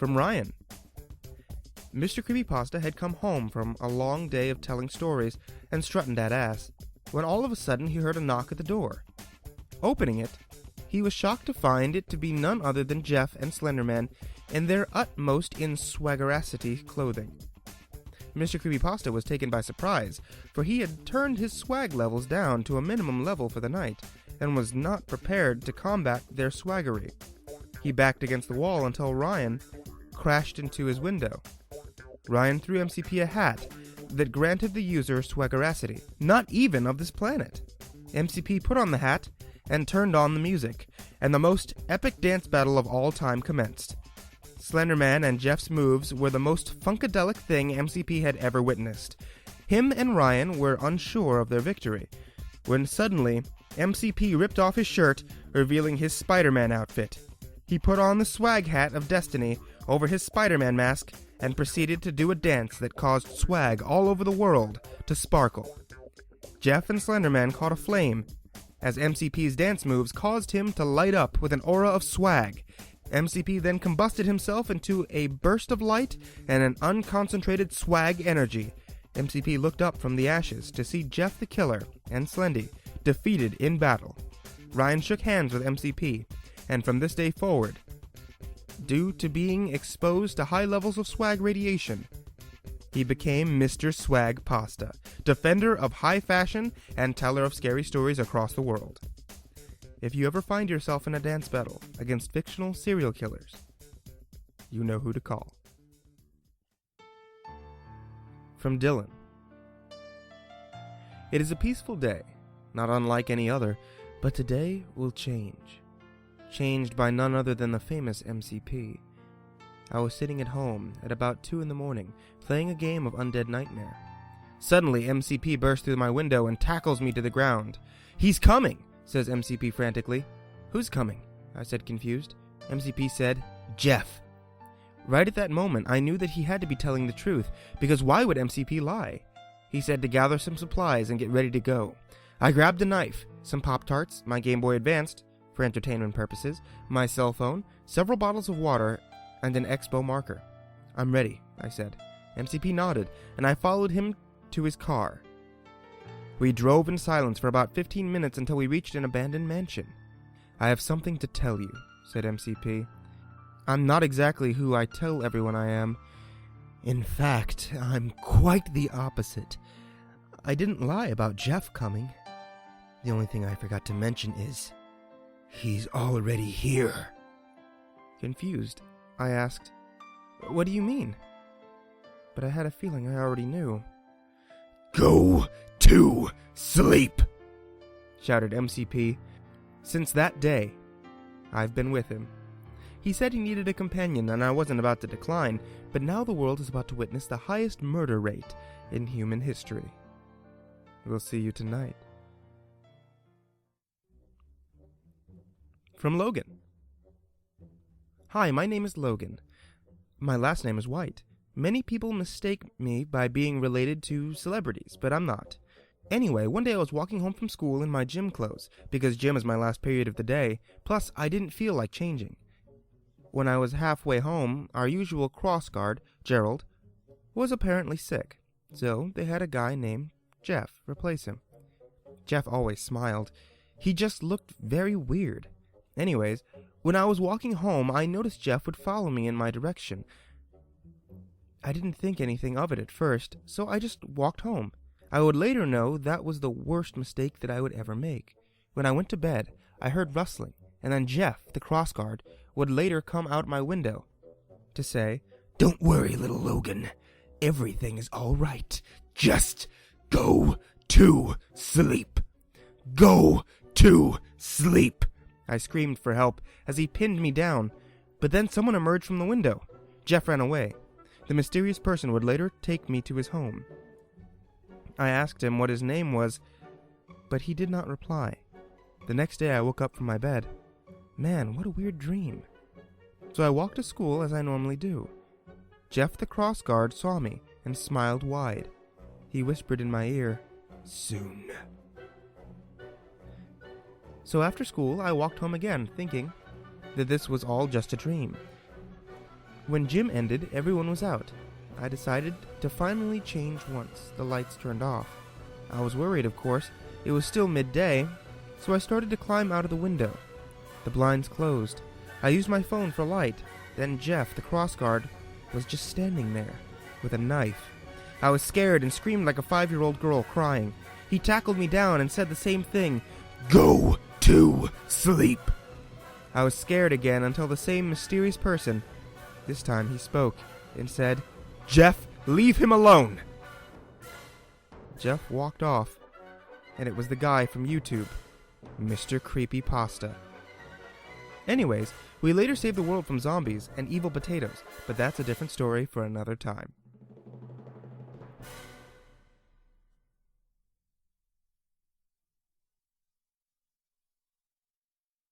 from Ryan. Mr. Creepypasta had come home from a long day of telling stories and strutting that ass, when all of a sudden he heard a knock at the door. Opening it, he was shocked to find it to be none other than Jeff and Slenderman in their utmost in swaggeracity clothing. Mr. Creepypasta was taken by surprise, for he had turned his swag levels down to a minimum level for the night, and was not prepared to combat their swaggery. He backed against the wall until Ryan crashed into his window. Ryan threw MCP a hat that granted the user swaggeracity, not even of this planet. MCP put on the hat and turned on the music, and the most epic dance battle of all time commenced. Slenderman and Jeff's moves were the most funkadelic thing MCP had ever witnessed. Him and Ryan were unsure of their victory, when suddenly MCP ripped off his shirt, revealing his Spider-Man outfit. He put on the swag hat of destiny over his Spider-Man mask and proceeded to do a dance that caused swag all over the world to sparkle. Jeff and Slenderman caught a flame, as MCP's dance moves caused him to light up with an aura of swag. MCP then combusted himself into a burst of light and an unconcentrated swag energy. MCP looked up from the ashes to see Jeff the Killer and Slendy defeated in battle. Ryan shook hands with MCP, and from this day forward, due to being exposed to high levels of swag radiation, he became Mr. Swag Pasta, defender of high fashion and teller of scary stories across the world. If you ever find yourself in a dance battle against fictional serial killers, you know who to call. From Dylan. It is a peaceful day, not unlike any other, but today will change. Changed by none other than the famous MCP. I was sitting at home at about 2 a.m, playing a game of Undead Nightmare. Suddenly, MCP bursts through my window and tackles me to the ground. "He's coming!" says MCP frantically. "Who's coming?" I said, confused. MCP said, "Jeff." Right at that moment, I knew that he had to be telling the truth, because why would MCP lie? He said to gather some supplies and get ready to go. I grabbed a knife, some Pop-Tarts, my Game Boy Advanced, for entertainment purposes, my cell phone, several bottles of water, and an Expo marker. "I'm ready," I said. MCP nodded, and I followed him to his car. We drove in silence for about 15 minutes until we reached an abandoned mansion. "I have something to tell you," said MCP. "I'm not exactly who I tell everyone I am. In fact, I'm quite the opposite. I didn't lie about Jeff coming. The only thing I forgot to mention is, he's already here." Confused, I asked, "What do you mean?" But I had a feeling I already knew. "Go to sleep," shouted MCP. Since that day, I've been with him. He said he needed a companion, and I wasn't about to decline, but now the world is about to witness the highest murder rate in human history. We'll see you tonight. From Logan. Hi, my name is Logan. My last name is White. Many people mistake me by being related to celebrities, but I'm not. Anyway, one day I was walking home from school in my gym clothes, because gym is my last period of the day, plus I didn't feel like changing. When I was halfway home, our usual cross guard, Gerald, was apparently sick, so they had a guy named Jeff replace him. Jeff always smiled. He just looked very weird. Anyways, when I was walking home, I noticed Jeff would follow me in my direction. I didn't think anything of it at first, so I just walked home. I would later know that was the worst mistake that I would ever make. When I went to bed, I heard rustling, and then Jeff, the crossguard, would later come out my window to say, "Don't worry, little Logan. Everything is all right. Just go to sleep. Go to sleep." I screamed for help as he pinned me down, but then someone emerged from the window. Jeff ran away. The mysterious person would later take me to his home. I asked him what his name was, but he did not reply. The next day I woke up from my bed. Man, what a weird dream. So I walked to school as I normally do. Jeff the crossguard saw me and smiled wide. He whispered in my ear, "Soon." So after school I walked home again, thinking that this was all just a dream. When gym ended, everyone was out. I decided to finally change once the lights turned off. I was worried, of course. It was still midday, so I started to climb out of the window. The blinds closed. I used my phone for light. Then Jeff, the crossguard, was just standing there with a knife. I was scared and screamed like a 5-year-old girl crying. He tackled me down and said the same thing. "Go to sleep." I was scared again until the same mysterious person, this time he spoke and said, "Jeff, leave him alone." Jeff walked off, and it was the guy from YouTube, Mr. Creepypasta. Anyways, we later saved the world from zombies and evil potatoes, but that's a different story for another time.